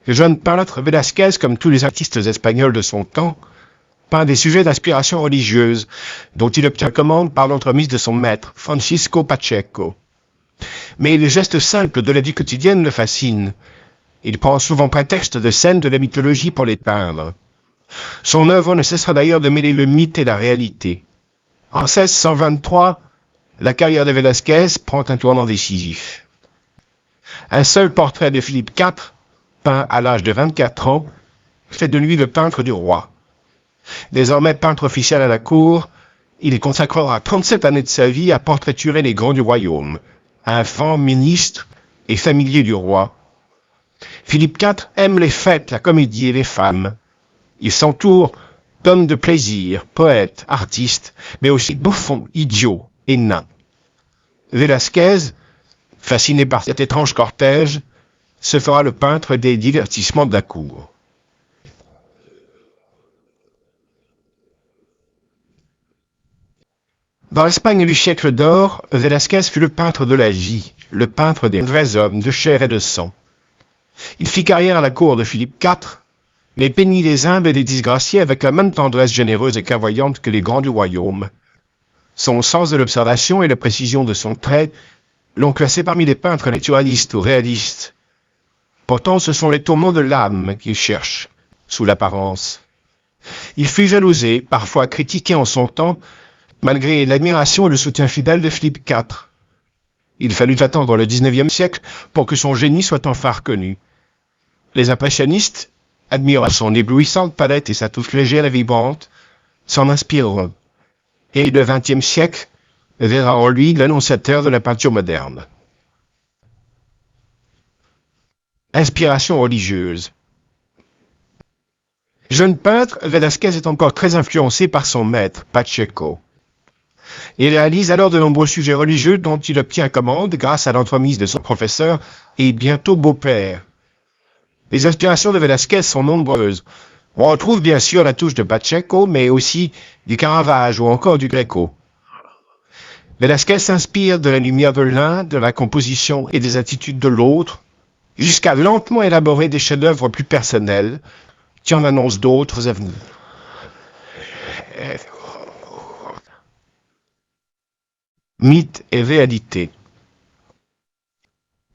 Le jeune peintre Velázquez, comme tous les artistes espagnols de son temps, peint des sujets d'inspiration religieuse, dont il obtient commande par l'entremise de son maître, Francisco Pacheco. Mais les gestes simples de la vie quotidienne le fascinent. Il prend souvent prétexte de scènes de la mythologie pour les peindre. Son œuvre ne cessera d'ailleurs de mêler le mythe et la réalité. En 1623, la carrière de Velázquez prend un tournant décisif. Un seul portrait de Philippe IV, peint à l'âge de 24 ans, fait de lui le peintre du roi. Désormais peintre officiel à la cour, il consacrera 37 années de sa vie à portraiturer les grands du royaume, enfants, ministres et familiers du roi. Philippe IV aime les fêtes, la comédie et les femmes. Il s'entoure d'hommes de plaisir, poètes, artistes, mais aussi bouffons, idiots et nains. Velázquez, fasciné par cet étrange cortège, se fera le peintre des divertissements de la cour. Dans l'Espagne du siècle d'or, Velázquez fut le peintre de la vie, le peintre des vrais hommes, de chair et de sang. Il fit carrière à la cour de Philippe IV, mais peignit les humbles et les disgraciés avec la même tendresse généreuse et clairvoyante que les grands du royaume. Son sens de l'observation et la précision de son trait l'ont classé parmi les peintres naturalistes ou réalistes. Pourtant, ce sont les tourments de l'âme qu'il cherche, sous l'apparence. Il fut jalousé, parfois critiqué en son temps, malgré l'admiration et le soutien fidèle de Philippe IV. Il fallut attendre le XIXe siècle pour que son génie soit enfin reconnu. Les impressionnistes, admirant son éblouissante palette et sa touche légère et vibrante, s'en inspireront. Et le XXe siècle verra en lui l'annonciateur de la peinture moderne. Inspiration religieuse. Jeune peintre, Velázquez est encore très influencé par son maître, Pacheco. Il réalise alors de nombreux sujets religieux dont il obtient commande grâce à l'entremise de son professeur et bientôt beau-père. Les inspirations de Velázquez sont nombreuses. On retrouve bien sûr la touche de Pacheco, mais aussi du Caravage ou encore du Greco. Velázquez s'inspire de la lumière de l'un, de la composition et des attitudes de l'autre, jusqu'à lentement élaborer des chefs-d'œuvre plus personnels, qui en annoncent d'autres à venir. Mythe et réalité.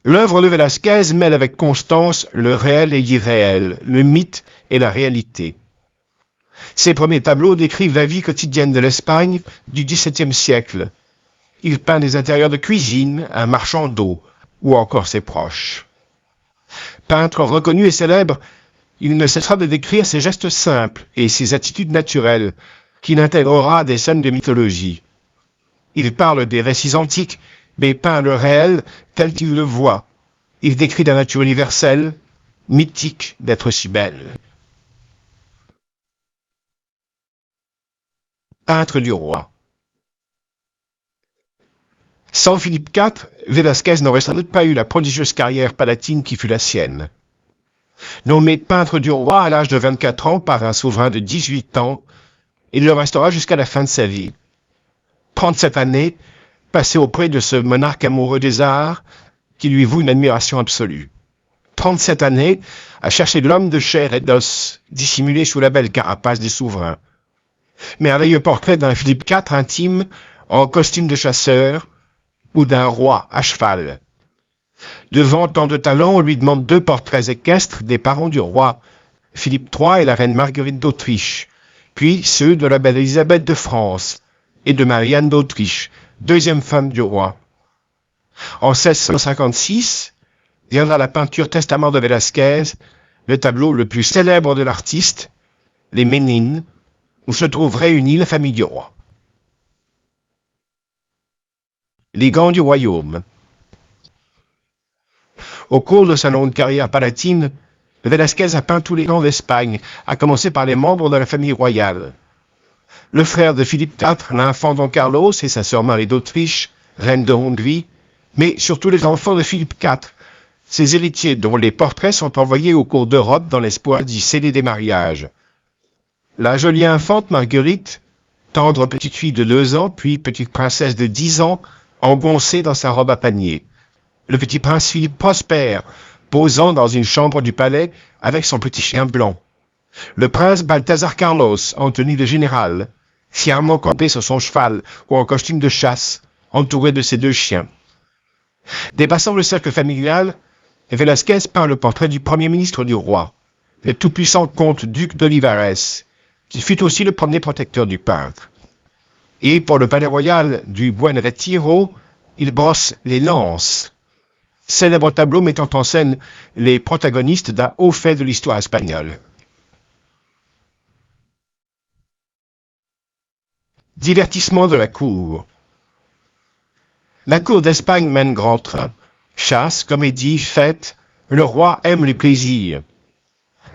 L'œuvre de Velázquez mêle avec constance le réel et l'irréel, le mythe et la réalité. Ses premiers tableaux décrivent la vie quotidienne de l'Espagne du XVIIe siècle. Il peint des intérieurs de cuisine, un marchand d'eau, ou encore ses proches. Peintre reconnu et célèbre, il ne cessera de décrire ses gestes simples et ses attitudes naturelles, qu'il intégrera à des scènes de mythologie. Il parle des récits antiques, mais peint le réel tel qu'il le voit. Il décrit la nature universelle, mythique d'être si belle. Peintre du roi. Sans Philippe IV, Velázquez n'aurait sans doute pas eu la prodigieuse carrière palatine qui fut la sienne. Nommé peintre du roi à l'âge de 24 ans par un souverain de 18 ans, il le restera jusqu'à la fin de sa vie. 37 années passées auprès de ce monarque amoureux des arts qui lui voue une admiration absolue. 37 années à chercher l'homme de chair et d'os, dissimulé sous la belle carapace des souverains. Merveilleux portrait d'un Philippe IV intime en costume de chasseur ou d'un roi à cheval. Devant tant de talent, on lui demande 2 portraits équestres des parents du roi, Philippe III et la reine Marguerite d'Autriche, puis ceux de la belle Élisabeth de France et de Marie-Anne d'Autriche, 2e femme du roi. En 1656, viendra la peinture Testament de Velázquez, le tableau le plus célèbre de l'artiste, les Ménines, où se trouve réunie la famille du roi. Les grands du royaume. Au cours de sa longue carrière palatine, Velázquez a peint tous les grands d'Espagne, à commencer par les membres de la famille royale. Le frère de Philippe IV, l'enfant Don Carlos et sa sœur Marie d'Autriche, reine de Hongrie, mais surtout les enfants de Philippe IV, ses héritiers dont les portraits sont envoyés aux cours d'Europe dans l'espoir d'y sceller des mariages. La jolie infante Marguerite, tendre petite fille de 2 ans, puis petite princesse de 10 ans, engoncée dans sa robe à panier. Le petit prince Philippe prospère, posant dans une chambre du palais avec son petit chien blanc. Le prince Balthazar Carlos, en tenue de général, fièrement campé sur son cheval ou en costume de chasse, entouré de ses deux chiens. Dépassant le cercle familial, Velázquez peint le portrait du premier ministre du roi, le tout-puissant comte duc d'Olivares, qui fut aussi le premier protecteur du peintre. Et pour le palais royal du Buen Retiro, il brosse les lances, célèbre tableau mettant en scène les protagonistes d'un haut fait de l'histoire espagnole. Divertissement de la cour. La cour d'Espagne mène grand train. Chasse, comédie, fête, le roi aime les plaisirs.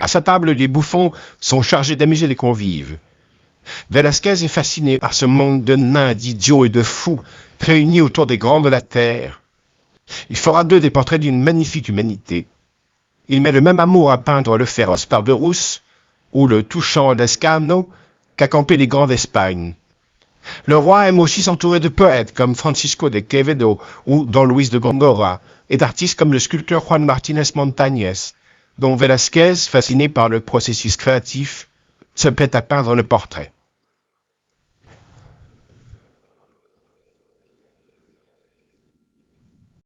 À sa table, les bouffons sont chargés d'amuser les convives. Velázquez est fasciné par ce monde de nains, d'idiots et de fous réunis autour des grands de la terre. Il fera d'eux des portraits d'une magnifique humanité. Il met le même amour à peindre le féroce Barberousse ou le touchant Lescano qu'à camper les grands d'Espagne. Le roi aime aussi s'entourer de poètes comme Francisco de Quevedo ou Don Luis de Góngora et d'artistes comme le sculpteur Juan Martínez Montañez, dont Velázquez, fasciné par le processus créatif, se plaît à peindre le portrait.